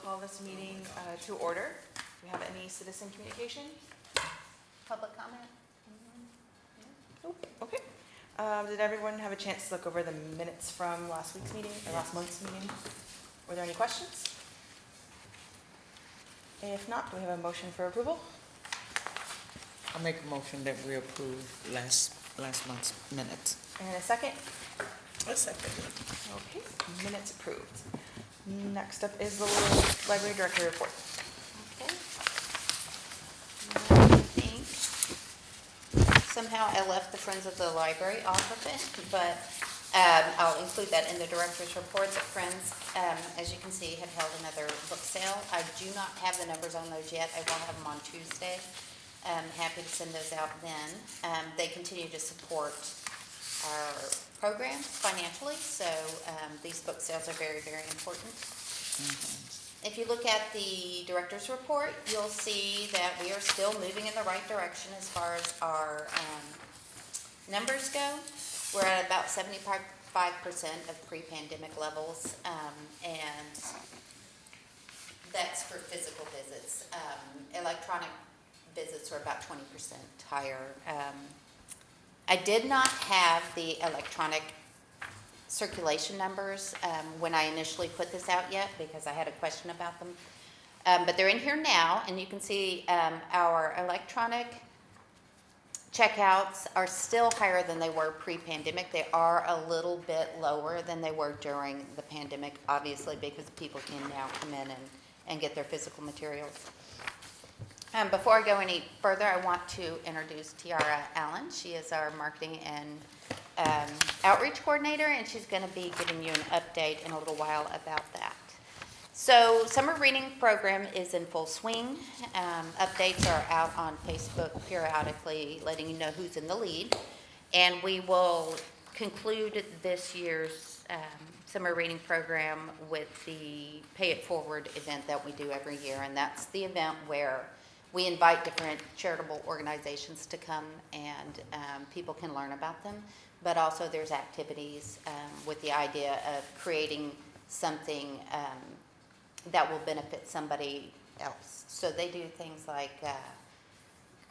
call this meeting to order. Do we have any citizen communication? Public comment? Nope. Okay. Did everyone have a chance to look over the minutes from last week's meeting, or last month's meeting? Were there any questions? If not, do we have a motion for approval? I'll make a motion that we approve last month's minutes. And a second? A second. Okay, minutes approved. Next up is the library director report. Okay. I think somehow I left the Friends of the Library off of it, but I'll include that in the director's report. The Friends, as you can see, have held another book sale. I do not have the numbers on those yet. I will have them on Tuesday. I'm happy to send those out then. They continue to support our programs financially, so these book sales are very, very important. If you look at the director's report, you'll see that we are still moving in the right direction as far as our numbers go. We're at about 75% of pre-pandemic levels, and that's for physical visits. Electronic visits are about 20% higher. I did not have the electronic circulation numbers when I initially put this out yet because I had a question about them. But they're in here now, and you can see our electronic checkouts are still higher than they were pre-pandemic. They are a little bit lower than they were during the pandemic, obviously, because people can now come in and get their physical materials. Before I go any further, I want to introduce Tiara Allen. She is our marketing and outreach coordinator, and she's going to be giving you an update in a little while about that. So summer reading program is in full swing. Updates are out on Facebook periodically letting you know who's in the lead. And we will conclude this year's summer reading program with the Pay It Forward event that we do every year. And that's the event where we invite different charitable organizations to come and people can learn about them. But also there's activities with the idea of creating something that will benefit somebody else. So they do things like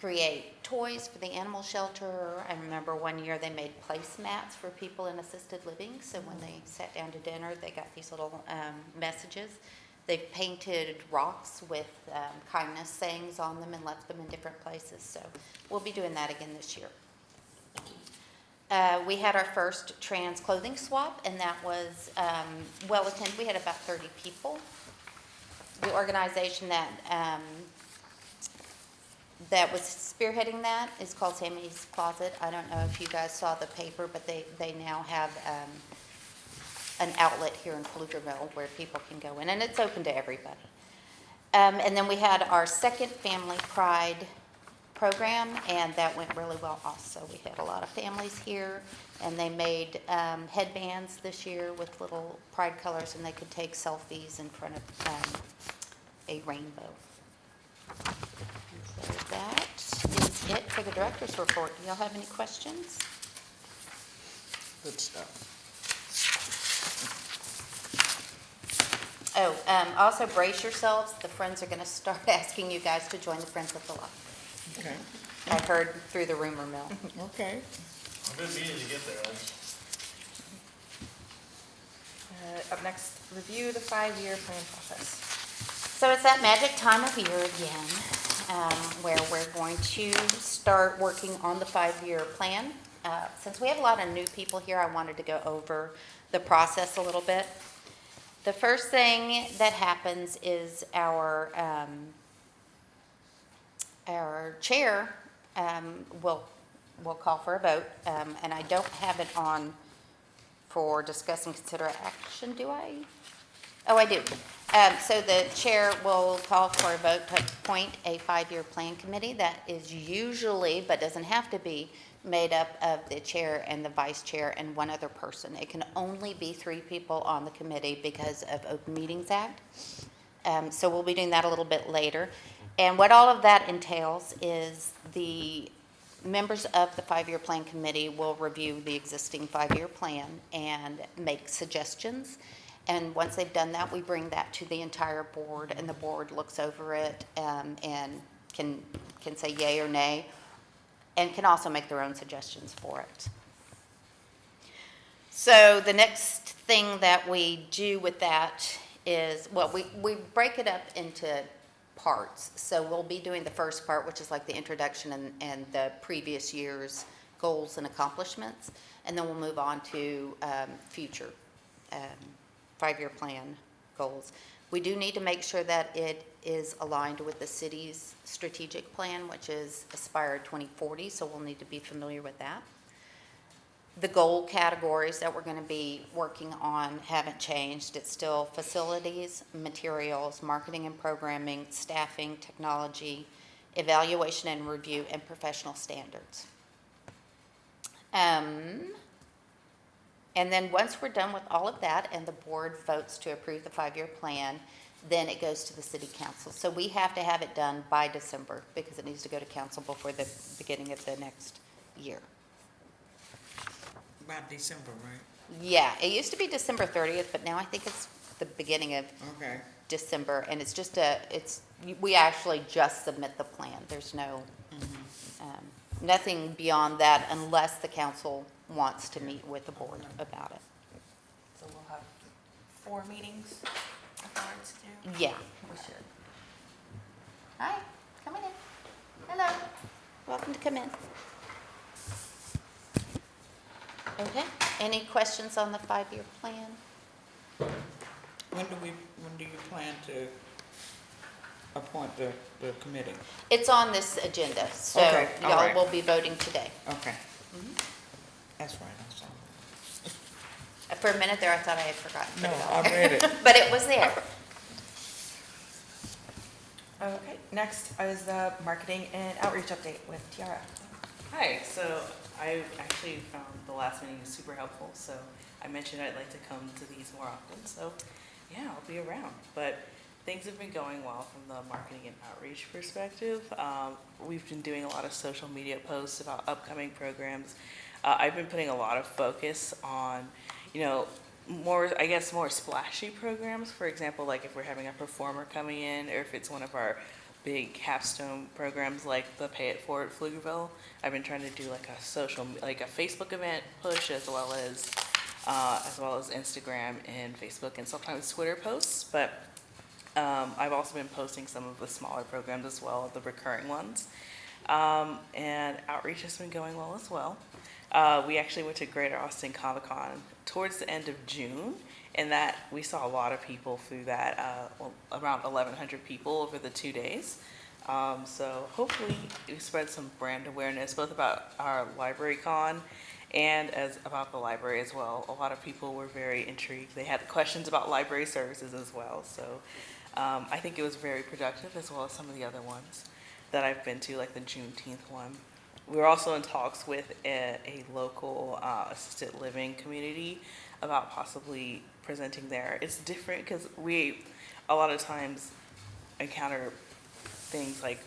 create toys for the animal shelter. I remember one year they made placemats for people in assisted living. So when they sat down to dinner, they got these little messages. They've painted rocks with kindness sayings on them and left them in different places. So we'll be doing that again this year. We had our first trans clothing swap, and that was well attended. We had about 30 people. The organization that was spearheading that is called Sammy's Closet. I don't know if you guys saw the paper, but they now have an outlet here in Pflugerville where people can go in, and it's open to everybody. And then we had our second Family Pride program, and that went really well also. We had a lot of families here, and they made headbands this year with little pride colors, and they could take selfies in front of a rainbow. And so that is it for the director's report. Do y'all have any questions? Good stuff. Oh, also brace yourselves. The Friends are going to start asking you guys to join the Friends of the Library. Okay. I heard through the rumor mill. Okay. A good meeting to get there. Up next, review the 5-year plan process. So it's that magic time of year again, where we're going to start working on the 5-year plan. Since we have a lot of new people here, I wanted to go over the process a little bit. The first thing that happens is our chair will call for a vote, and I don't have it on for discuss and consider action, do I? Oh, I do. So the chair will call for a vote to appoint a 5-year plan committee that is usually, but doesn't have to be, made up of the chair and the vice chair and one other person. It can only be 3 people on the committee because of Open Meetings Act. So we'll be doing that a little bit later. And what all of that entails is the members of the 5-year plan committee will review the existing 5-year plan and make suggestions. And once they've done that, we bring that to the entire board, and the board looks over it and can say yay or nay, and can also make their own suggestions for it. So the next thing that we do with that is, well, we break it up into parts. So we'll be doing the first part, which is like the introduction and the previous year's goals and accomplishments. And then we'll move on to future 5-year plan goals. We do need to make sure that it is aligned with the city's strategic plan, which is Aspire 2040, so we'll need to be familiar with that. The goal categories that we're going to be working on haven't changed. It's still facilities, materials, marketing and programming, staffing, technology, evaluation and review, and professional standards. And then once we're done with all of that and the board votes to approve the 5-year plan, then it goes to the city council. So we have to have it done by December because it needs to go to council before the beginning of the next year. About December, right? Yeah, it used to be December 30th, but now I think it's the beginning of Okay. December. And it's just we actually just submit the plan. There's no, nothing beyond that unless the council wants to meet with the board about it. So we'll have 4 meetings afterwards to do. Yeah, we should. Hi, come on in. Hello, welcome to come in. Okay, any questions on the 5-year plan? When do you plan to appoint the committee? It's on this agenda, so Okay, all y'all right. will be voting today. Okay. That's right, I saw it. For a minute there, I thought I had forgotten to No, put it I on there. read it. But it was there. Okay, next is the marketing and outreach update with Tiara. Hi, so I actually found the last meeting super helpful, so I mentioned I'd like to come to these more often, so yeah, I'll be around. But things have been going well from the marketing and outreach perspective. We've been doing a lot of social media posts about upcoming programs. I've been putting a lot of focus on, more splashy programs. For example, like if we're having a performer coming in, or if it's one of our big capstone programs like the Pay It Forward Pflugerville. I've been trying to do like a Facebook event push as well as Instagram and Facebook and sometimes Twitter posts. But I've also been posting some of the smaller programs as well, the recurring ones. And outreach has been going well as well. We actually went to Greater Austin Comic Con towards the end of June, and that we saw a lot of people through that, around 1,100 people over the 2 days. So hopefully we spread some brand awareness, both about our library con and about the library as well. A lot of people were very intrigued. They had questions about library services as well. So I think it was very productive, as well as some of the other ones that I've been to, like the Juneteenth one. We were also in talks with a local assisted living community about possibly presenting there. It's different because we a lot of times encounter things like,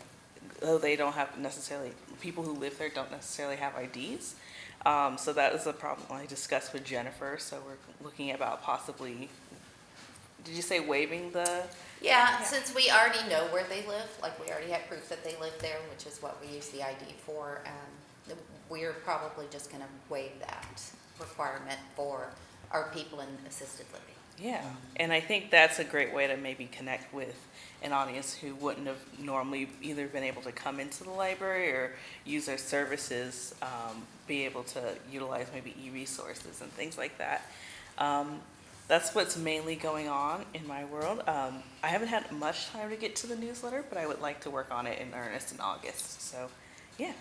they don't have necessarily, people who live there don't necessarily have IDs. So that is a problem I discussed with Jennifer. So we're looking about possibly, did you say waiving the? Yeah, since we already know where they live, like we already have proof that they live there, which is what we use the ID for, we're probably just going to waive that requirement for our people in assisted living. Yeah, and I think that's a great way to maybe connect with an audience who wouldn't have normally either been able to come into the library or use their services, be able to utilize maybe e-resources and things like that. That's what's mainly going on in my world. I haven't had much time to get to the newsletter, but I would like to work on it in earnest in August. So, yeah.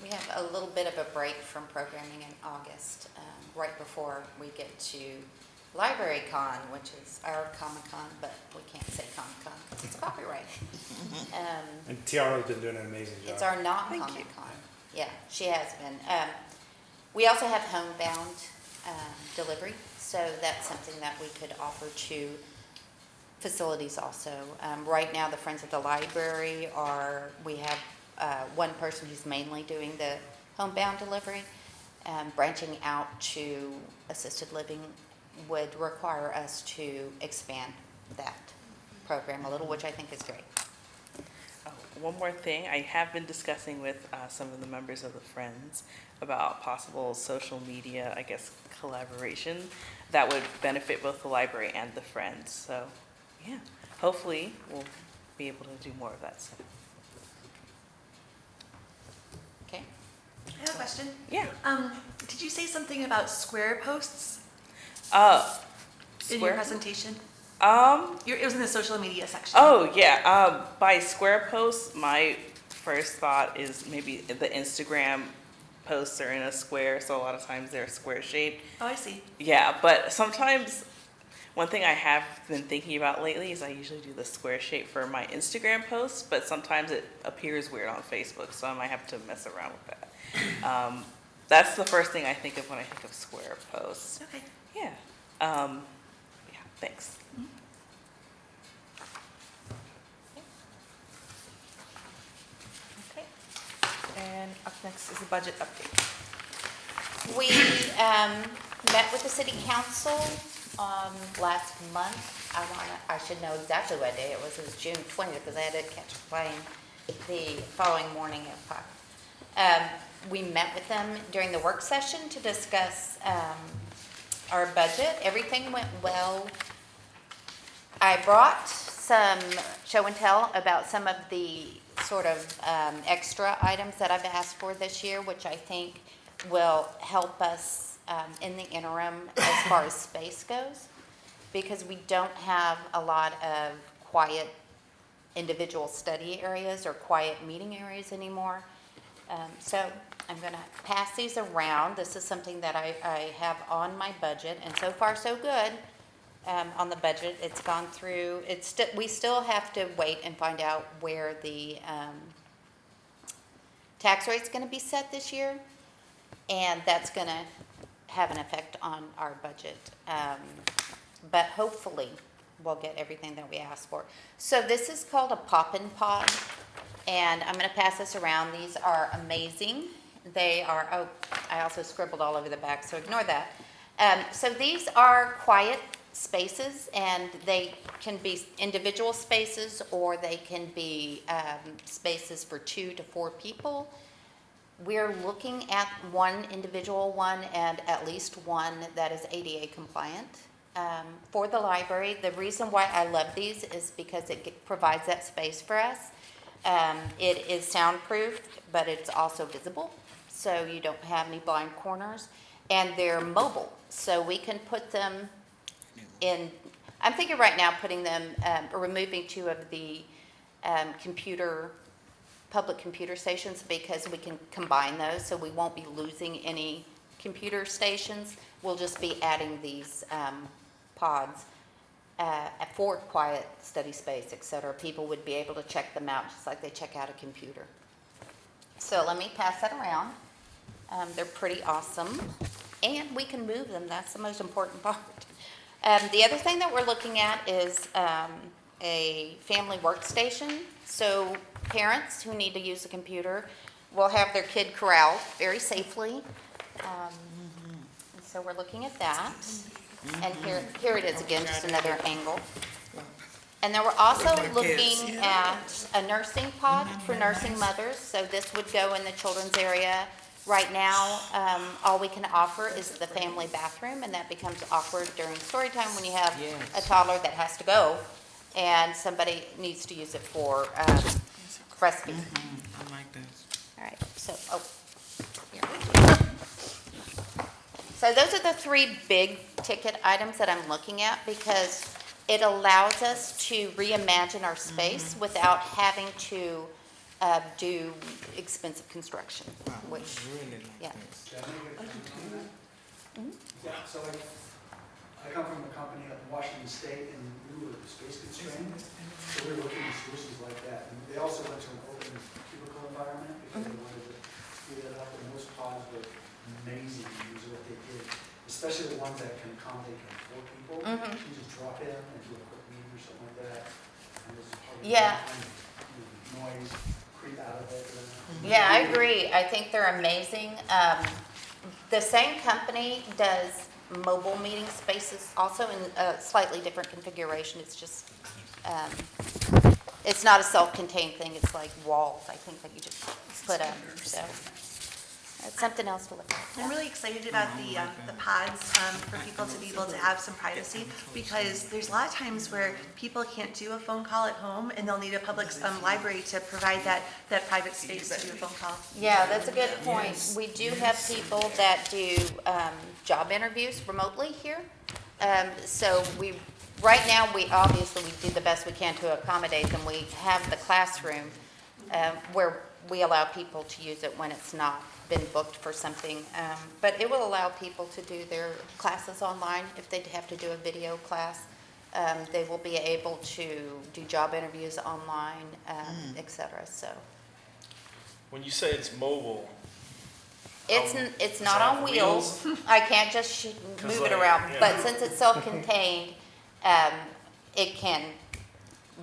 We have a little bit of a break from programming in August, right before we get to Library Con, which is our Comic-Con, but we can't say Comic-Con because it's copyrighted. And Tiara's been doing an amazing job. It's our not Thank you. Comic-Con. Yeah, she has been. We also have homebound delivery, so that's something that we could offer to facilities also. Right now, the Friends of the Library we have one person who's mainly doing the homebound delivery, branching out to assisted living would require us to expand that program a little, which I think is great. Oh, one more thing, I have been discussing with some of the members of the Friends about possible social media, I guess, collaboration that would benefit both the library and the Friends. So, yeah, hopefully we'll be able to do more of that stuff. Okay? I have a question. Yeah. Did you say something about square posts in your Square? presentation? Um, It was in the social media section. Oh, yeah. By square posts, my first thought is maybe the Instagram posts are in a square, so a lot of times they're square shaped. Oh, I see. Yeah, but sometimes one thing I have been thinking about lately is I usually do the square shape for my Instagram posts, but sometimes it appears weird on Facebook, so I might have to mess around with that. That's the first thing I think of when I think of square posts. Okay. Yeah. Yeah, thanks. Okay. And up next is the budget update. We met with the city council last month. I should know exactly what day it was. It was June 20th because I had to catch a plane the following morning at 5. We met with them during the work session to discuss our budget. Everything went well. I brought some show and tell about some of the sort of extra items that I've asked for this year, which I think will help us in the interim as far as space goes, because we don't have a lot of quiet individual study areas or quiet meeting areas anymore. So I'm going to pass these around. This is something that I have on my budget, and so far so good. On the budget, it's gone through. We still have to wait and find out where the tax rate's going to be set this year, and that's going to have an effect on our budget. But hopefully, we'll get everything that we asked for. So this is called a Poppin' Pod, and I'm going to pass this around. These are amazing. They are. Oh, I also scribbled all over the back, so ignore that. So these are quiet spaces, and they can be individual spaces, or they can be spaces for 2 to 4 people. We're looking at one individual one and at least one that is ADA compliant for the library. The reason why I love these is because it provides that space for us. It is soundproof, but it's also visible, so you don't have any blind corners, and they're mobile, so we can put them in. I'm thinking right now putting them, removing 2 of the public computer stations, because we can combine those, so we won't be losing any computer stations. We'll just be adding these pods for quiet study space, et cetera. People would be able to check them out just like they check out a computer. So let me pass that around. They're pretty awesome, and we can move them. That's the most important part. The other thing that we're looking at is a family workstation. So parents who need to use a computer will have their kid corralled very safely. So we're looking at that. And here it is again, just another angle. And then we're also looking at a nursing pod for nursing mothers. So this would go in the children's area. Right now, all we can offer is the family bathroom, and that becomes awkward during story time when you have a toddler that has to go and somebody needs to use it for breastfeeding. I like that. All right, so, here. So those are the 3 big ticket items that I'm looking at, because it allows us to reimagine our space without having to do expensive construction, which, Really like yeah. this. Yeah, so I come from a company up in Washington State, and we were space constrained, so we were looking at solutions like that. And they also went to an open cubicle environment because they wanted to speed it up, and those pods were amazing to use what they did, especially the ones that can accommodate 4 people. You just drop in and do a quick meeting or something like that. And this is probably Yeah. noise creep out of it. Yeah, I agree. I think they're amazing. The same company does mobile meeting spaces also in a slightly different configuration. It's just, it's not a self-contained thing, it's like walls, I think, that you just put up, so. That's something else to look at. I'm really excited about the pods for people to be able to have some privacy, because there's a lot of times where people can't do a phone call at home and they'll need a public library to provide that private space to do a phone call. Yeah, that's a good point. We do have people that do job interviews remotely here. So right now, we do the best we can to accommodate them. We have the classroom where we allow people to use it when it's not been booked for something. But it will allow people to do their classes online if they have to do a video class. They will be able to do job interviews online, et cetera, so. When you say it's mobile, It's Does not it have on wheels. I can't just move it like, around, yeah. but since it's self-contained, it can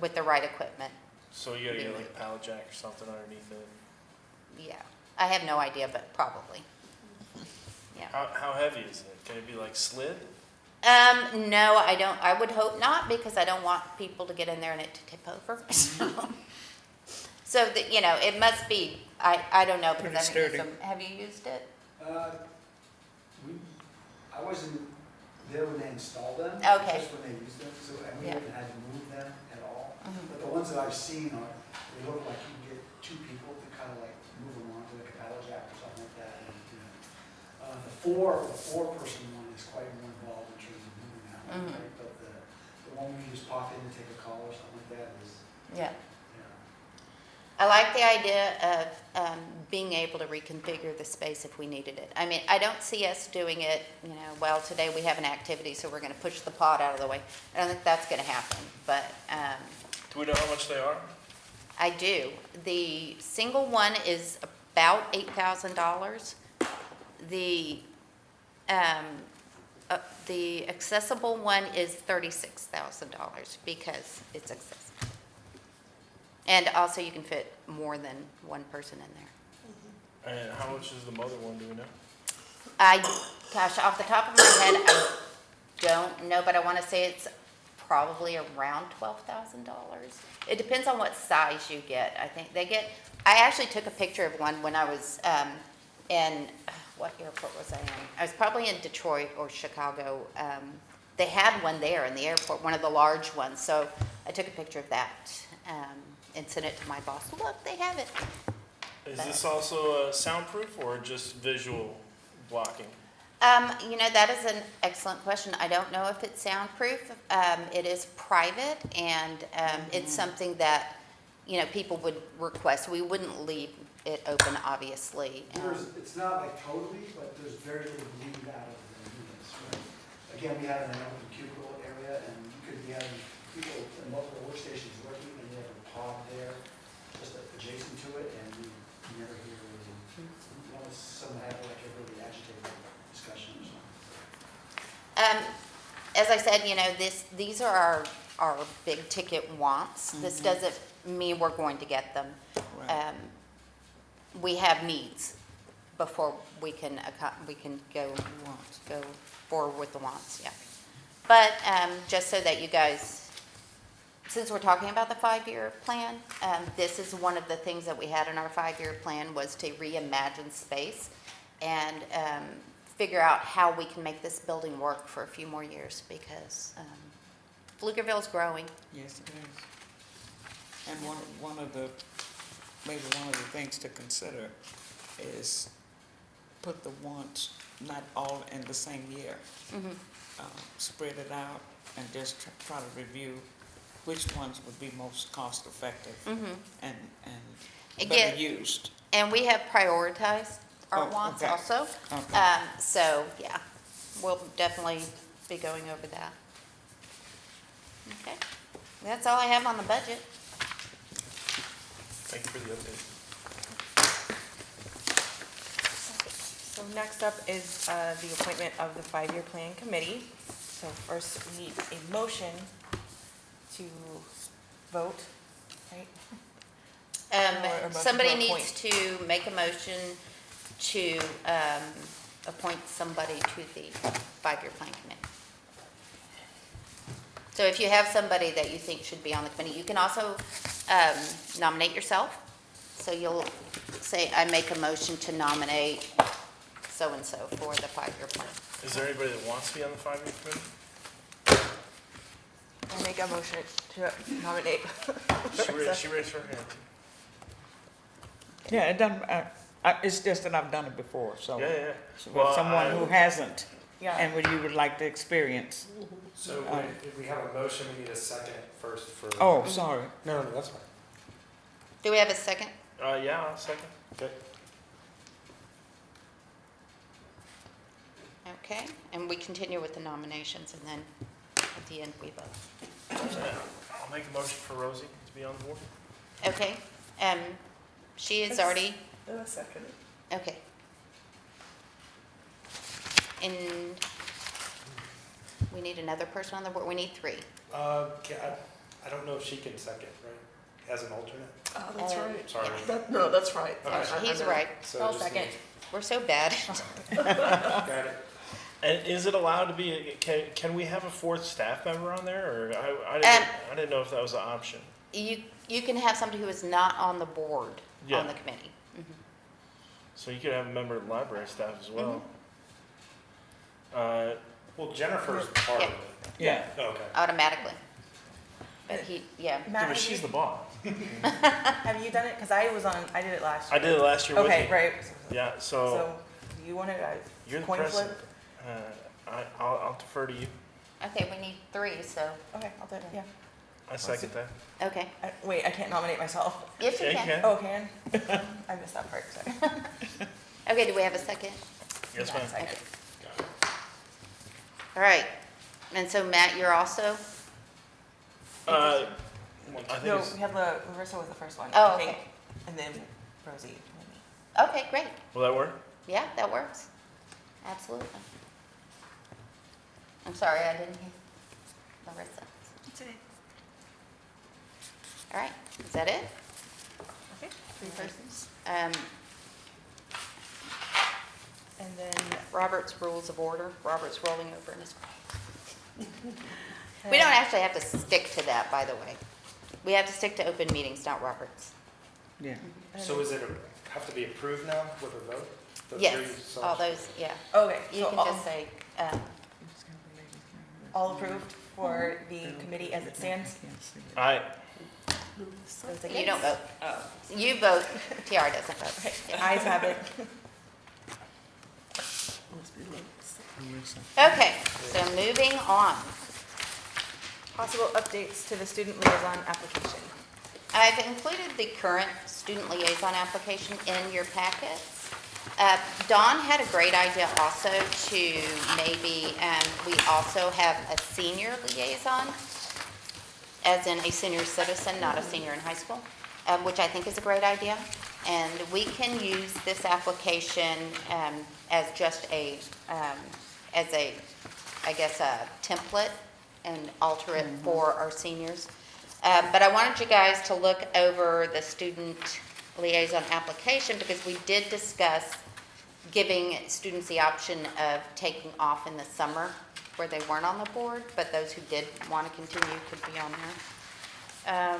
with the right equipment. so you gotta get like a pallet jack or something underneath it. Yeah, I have no idea, but probably. Yeah. How heavy is it? Can it be like slid? No, I don't. I would hope not, because I don't want people to get in there and it to tip over. So that, you know, it must be. I don't know, because I haven't used Pretty them. Have you used it? I wasn't there when they installed them. Okay. Just when they used them, so, and we Yeah. haven't had to move them at all. Mhm. But the ones that I've seen are, they look like you can get two people to kind of like move them onto like a paddle jack or something like that. And, you know, the four-person one is quite more involved in terms of moving that one, Mhm. right? But the one where you just pop in and take a call or something like that is, Yeah. you know. I like the idea of being able to reconfigure the space if we needed it. I mean, I don't see us doing it, you know, well, today we have an activity, so we're going to push the pod out of the way. I don't think that's going to happen, but Do we know how much they are? I do. The single one is about $8,000. The accessible one is $36,000 because it's accessible. And also you can fit more than one person in there. And how much is the mother one, do we know? Gosh, off the top of my head, I don't know, but I want to say it's probably around $12,000. It depends on what size you get. I think I actually took a picture of one when I was in, what airport was I in? I was probably in Detroit or Chicago. They had one there in the airport, one of the large ones. So I took a picture of that and sent it to my boss. Look, they have it. Is this also soundproof or just visual blocking? You know, that is an excellent question. I don't know if it's soundproof. It is private, and it's something that, you know, people would request. We wouldn't leave it open, obviously. It's not like totally, but there's very little bleed out of the units, right? Again, we have an open cubicle area, and you could be having people in multiple workstations working, and you have a pod there just adjacent to it, and you never hear really, unless someone had like a really agitated discussion or something. As I said, you know, these are our big ticket wants. This doesn't mean we're going to get them. Right. We have needs before we can go forward with the wants, yeah. But just so that you guys, since we're talking about the 5-year plan, this is one of the things that we had in our 5-year plan was to reimagine space and figure out how we can make this building work for a few more years, because Pflugerville's growing. Yes, it is. And maybe one of the things to consider is put the wants not all in the same year. Mhm. Spread it out and just try to review which ones would be most cost effective Mhm. and Again- better used. And we have prioritized our Oh, wants okay. also. Okay. So, yeah, we'll definitely be going over that. Okay, that's all I have on the budget. Thank you for the update. So next up is the appointment of the 5-year plan committee. So first, we need a motion to vote, right? Or a motion to Somebody appoint. needs to make a motion to appoint somebody to the five-year plan committee. So if you have somebody that you think should be on the committee, you can also nominate yourself. So you'll say, I make a motion to nominate so-and-so for the five-year plan. Is there anybody that wants to be on the 5-year committee? I make a motion to nominate. She raised her hand. Yeah, it doesn't, it's just that I've done it before, so. Yeah, yeah. So Well, someone who hasn't, Yeah. and would you would like to experience. So if we have a motion, we need a second first for. Oh, sorry. No, no, that's fine. Do we have a second? Yeah, I'll second. Okay. Okay, and we continue with the nominations, and then at the end, we vote. I'll make a motion for Rosie to be on the board. Okay, she is already, Second. okay. And we need another person on the board, we need three. I don't know if she can second, right? As an alternate? Oh, that's Um, right. Sorry. No, that's right. He's right, So I'll just second. need- we're so bad. Got it. And is it allowed to be, can we have a fourth staff member on there, or I didn't know if that was an option. You can have somebody who is not on the board Yeah. on the committee. So you could have a member of the library staff as well. Well, Jennifer's part of it. Yeah. Oh, okay. Automatically. But he, yeah. Yeah, Matt, but she's the boss. have you done it? Because I did it last I year. did it last year with Okay, you. right. Yeah, So, do you want to, you're the coin president. flip? I'll defer to you. Okay, we need three, so, Okay, I'll do it, yeah. I second that. okay. Wait, I can't nominate myself. Yes, you Yeah, you can. can. Oh, can? I missed that part, sorry. Okay, do we have a second? Yes, Yeah, ma'am. second. All right. And so Matt, you're also? I think No, it's, we have Larissa was the first one. Oh, I think, okay. And then Rosie. and me. Okay, great. will that work? Yeah, that works. Absolutely. I'm sorry, I didn't hear Larissa. That's okay. All right, is that it? Okay. Three persons? And then. Robert's Rules of Order. Robert's rolling over in his grave. We don't actually have to stick to that, by the way. We have to stick to open meetings, not Roberts. Yeah. So is it have to be approved now with a vote? The three Yes, all selections? those, yeah. Okay, You so can just say, all approved for the committee as it stands? Aye. Those you against? don't vote. You vote, TR doesn't vote. Okay, Yeah. ayes have it. Okay, so moving on. Possible updates to the student liaison application. I've included the current student liaison application in your packets. Dawn had a great idea also to maybe, we also have a senior liaison, as in a senior citizen, not a senior in high school, which I think is a great idea. And we can use this application as just a, I guess, a template and alter it for our seniors. But I wanted you guys to look over the student liaison application because we did discuss giving students the option of taking off in the summer where they weren't on the board, but those who did want to continue could be on there.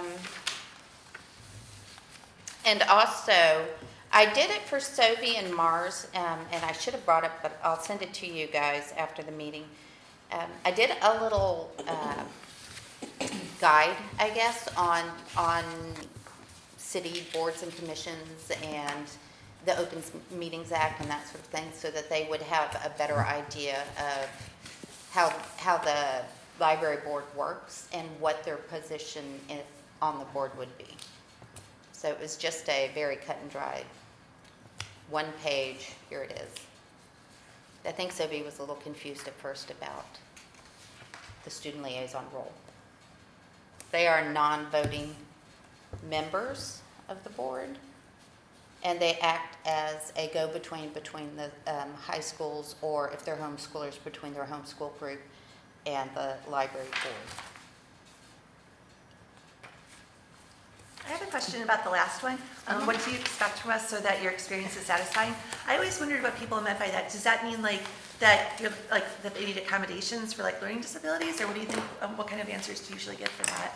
And also, I did it for Sophie and Mars, and I should have brought it, but I'll send it to you guys after the meeting. I did a little guide, I guess, on city boards and commissions and the Open Meetings Act and that sort of thing, so that they would have a better idea of how the library board works and what their position on the board would be. So it was just a very cut and dried, one page, here it is. I think Sophie was a little confused at first about the student liaison role. They are non-voting members of the board, and they act as a go-between between the high schools, or if they're homeschoolers, between their homeschool group and the library board. I have a question about the last one. What do you expect from us so that your experience is satisfying? I always wondered what people meant by that. Does that mean like that you're like that they need accommodations for like learning disabilities, or what do you think? What kind of answers do you usually get for that?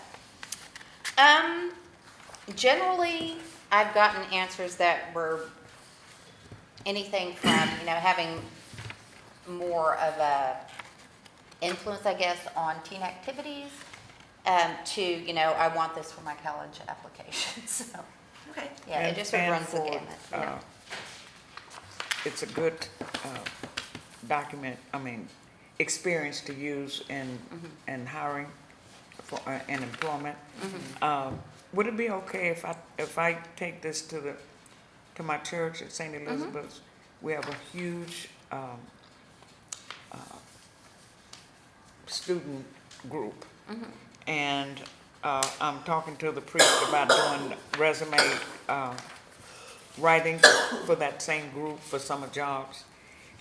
Generally, I've gotten answers that were anything from, having more of a influence, I guess, on teen activities, to, I want this for my college application, so, Okay. yeah, it just sort of runs the gamut. It's a good experience to use in hiring for and employment. Would it be okay if I take this to my church at St. Elizabeth's? We have a huge student group, and I'm talking to the priest about doing resume writing for that same group for summer jobs,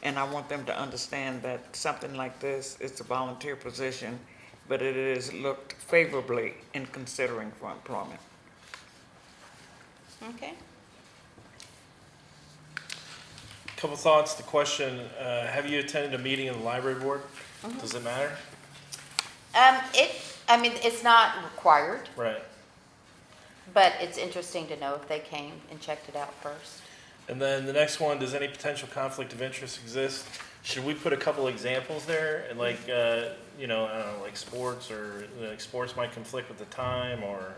and I want them to understand that something like this, it's a volunteer position, but it is looked favorably in considering for employment. Okay. Couple thoughts. The question: have you attended a meeting of the library board? Does it matter? It's not required, Right. but it's interesting to know if they came and checked it out first. And then the next one: does any potential conflict of interest exist? Should we put a couple examples there, and like I don't know, like sports, or like sports might conflict with the time, or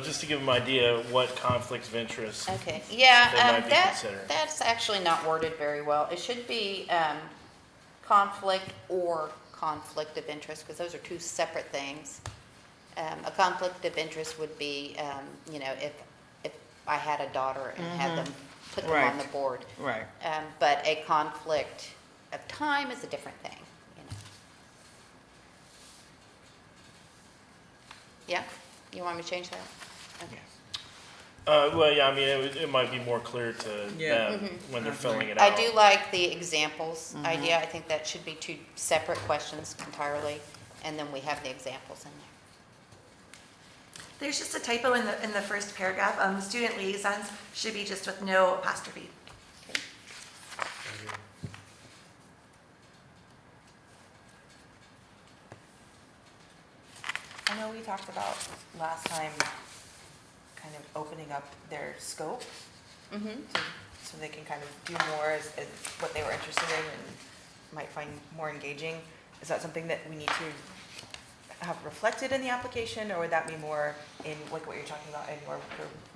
just to give them an idea of what conflicts of interest. Okay, yeah, They might be considering. that's actually not worded very well. It should be conflict or conflict of interest, because those are two separate things. A conflict of interest would be, if I had a daughter and had them, put them on Right. the board. Right. But a conflict of time is a different thing, Yeah? You want me to change that? Okay. Well, yeah, it might be more clear to them when they're filling it out. I do like the examples idea. I think that should be two separate questions entirely, and then we have the examples in there. There's just a typo in the first paragraph. Student liaisons should be just with no apostrophe. I know we talked about last time kind of opening up their scope so they can kind of do more as what they were interested in and might find more engaging. Is that something that we need to have reflected in the application, or would that be more in like what you're talking about in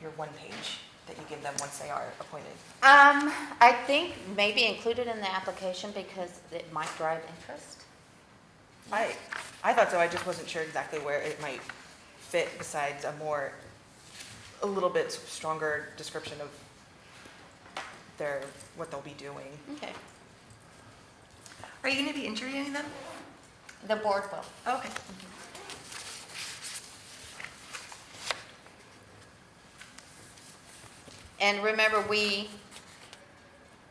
your one page that you give them once they are appointed? I think maybe included in the application because it might drive interest. I thought so. I just wasn't sure exactly where it might fit besides a little bit stronger description of what they'll be doing. Okay. Are you going to be interviewing them? The board will. Oh, okay. And remember, we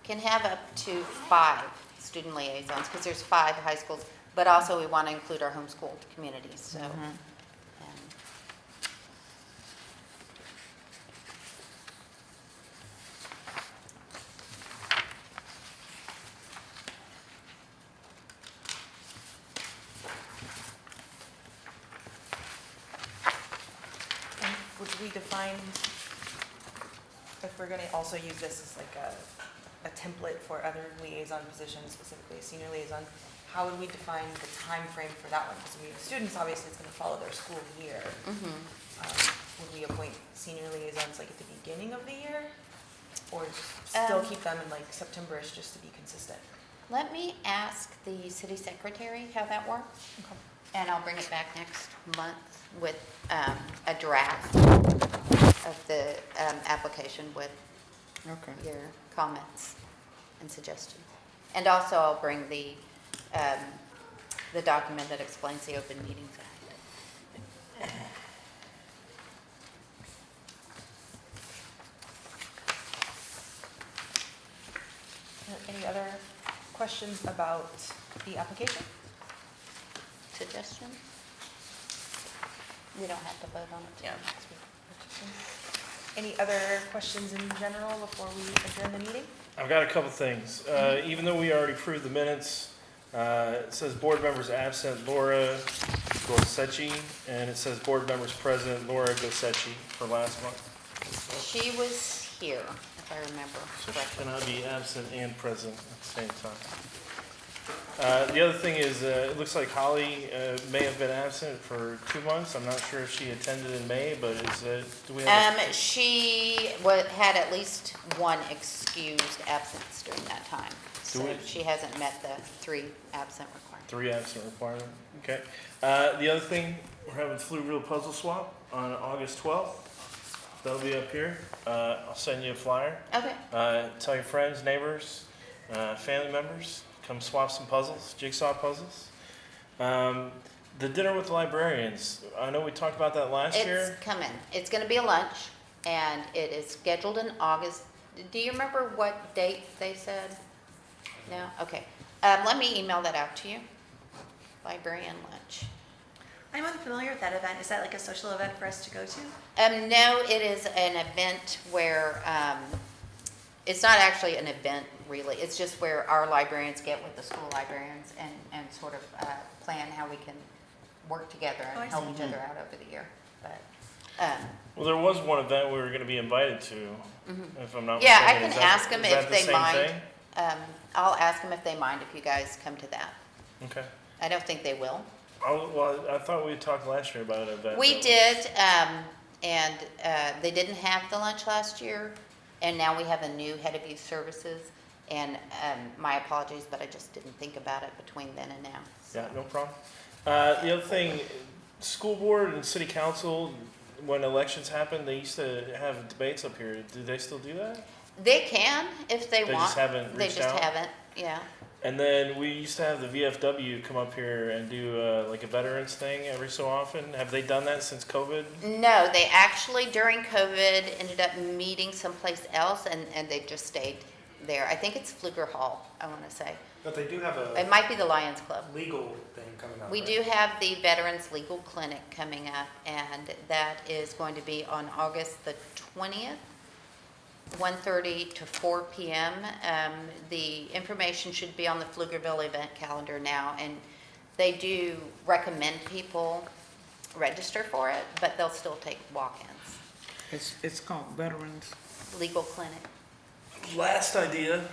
can have up to 5 student liaisons because there's 5 high schools, but also we want to include our homeschool communities, so. And would we define, if we're going to also use this as like a template for other liaison positions, specifically a senior liaison, how would we define the time frame for that one? Because students, obviously, it's going to follow their school year. Would we appoint senior liaisons like at the beginning of the year? Or still keep them in like September-ish just to be consistent? Let me ask the city secretary how that works. And I'll bring it back next month with a draft of the application with your comments and suggestions. And also I'll bring the document that explains the Open Meetings Act. Any other questions about the application? Suggestions? We don't have to vote on it. Yeah. Any other questions in general before we adjourn the meeting? I've got a couple things. Even though we already approved the minutes, it says board members absent, Laura Gorsechi, and it says board members present, Laura Gorsechi for last month. She was here, if I remember So she correctly. cannot be absent and present at the same time. The other thing is, it looks like Holly may have been absent for 2 months. I'm not sure if she attended in May, but do we have? She had at least one excused absence during that time. So we- she hasn't met the 3 absent requirement. 3 absent requirement, okay. The other thing, we're having Pflugerville Puzzle Swap on August 12th. That'll be up here. I'll send you a flyer. Okay. Tell your friends, neighbors, family members, come swap some puzzles, jigsaw puzzles. The dinner with the librarians, I know we talked about that last year. It's coming. It's gonna be a lunch, and it is scheduled in August. Do you remember what date they said? No? Okay. Let me email that out to you. Librarian lunch. I'm unfamiliar with that event. Is that like a social event for us to go to? No, it is an event where, it's not actually an event really. It's just where our librarians get with the school librarians and sort of plan how we can work together Oh, I and help see. each other out over the year. But, Well, there was one event we were gonna be invited to, if I'm not mistaken. yeah, I Is can that- ask them is that if the they same mind. thing? I'll ask them if they mind if you guys come to that. Okay. I don't think they will. Well, I thought we talked last year about an event. We that- did, and they didn't have the lunch last year, and now we have a new head of youth services. And my apologies, but I just didn't think about it between then and now. Yeah, no problem. The other thing, school board and city council, when elections happen, they used to have debates up here. Do they still do that? They can if they They want. just haven't They reached just out? haven't, yeah. And then we used to have the VFW come up here and do like a veterans thing every so often. Have they done that since COVID? No, they actually during COVID ended up meeting someplace else and they just stayed there. I think it's Fluger Hall, I want to say. But they do have It a might be the Lions Club. legal thing coming up, We right? do have the Veterans Legal Clinic coming up, and that is going to be on August the 20th, 1:30 to 4 p.m. The information should be on the Pflugerville event calendar now, and they do recommend people register for it, but they'll still take walk-ins. It's called Veterans. Legal Clinic. Last idea,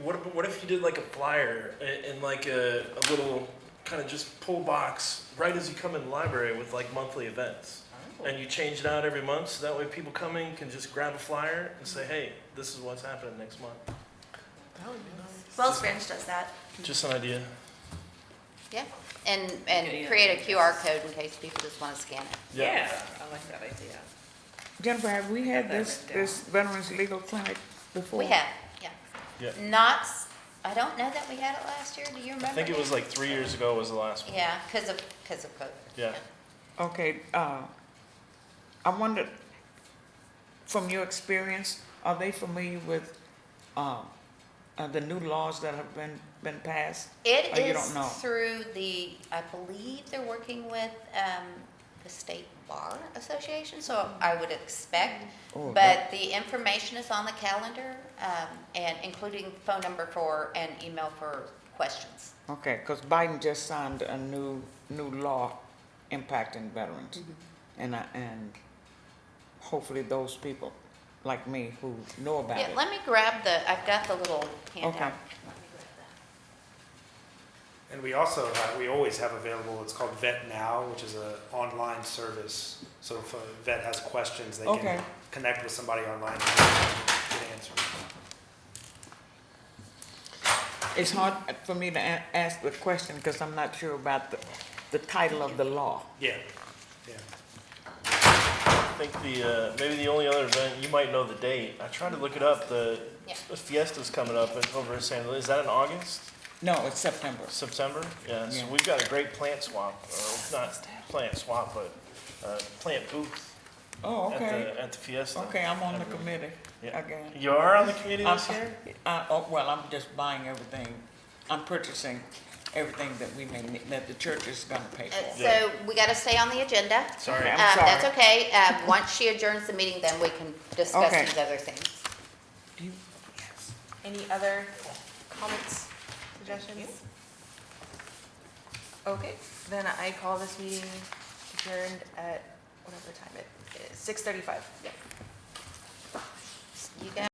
what if you did like a flyer and like a little kind of just pull box right as you come in the library with like monthly events? And you change it out every month, so that way people coming can just grab a flyer and say, hey, this is what's happening next month. Wells Branch does that. Just an idea. Yeah, and idea. create a QR code in case people just want to scan it. Yeah, I like that idea. Jennifer, have we had Got that this, written down. this Veterans Legal Clinic before? We have, yeah. Yeah. Not, I don't know that we had it last year. Do you remember? I think it was like 3 years ago was the last one. Yeah, because of COVID. Yeah. Okay, I wondered, from your experience, are they familiar with, the new laws that have been passed? It Or you is don't know? through the, I believe they're working with the State Bar Association, so I would expect. Oh, But the information is on the calendar, and including phone number for, and email for questions. Okay, because Biden just signed a new law impacting veterans. And hopefully those people like me who know about Yeah, it. let me grab the, I've got the little handout. Okay. And we also we always have available, it's called Vet Now, which is an online service. So if a vet has questions, they Okay. can connect with somebody online and get answers. It's hard for me to ask the question because I'm not sure about the title of the law. Yeah, yeah. I think maybe the only other event, you might know the date. I tried to look it up. The Yeah. Fiesta's coming up over in San Luis. Is that in August? No, it's September. September? Yeah, so Yeah. we've got a great plant swap, or not plant swap, but plant booth Oh, okay. at the Fiesta. Okay, I'm on the committee Yeah. again. You are on the committee this year? Well, I'm just buying everything. I'm purchasing everything that we may, that the church is gonna pay for. So we got to stay on the agenda. Sorry. Okay, I'm That's sorry. okay. Once she adjourns the meeting, then we can discuss Okay. these other things. You- yes. Any other comments, suggestions? Okay, then I call this meeting adjourned at whatever time it is, 6:35. You got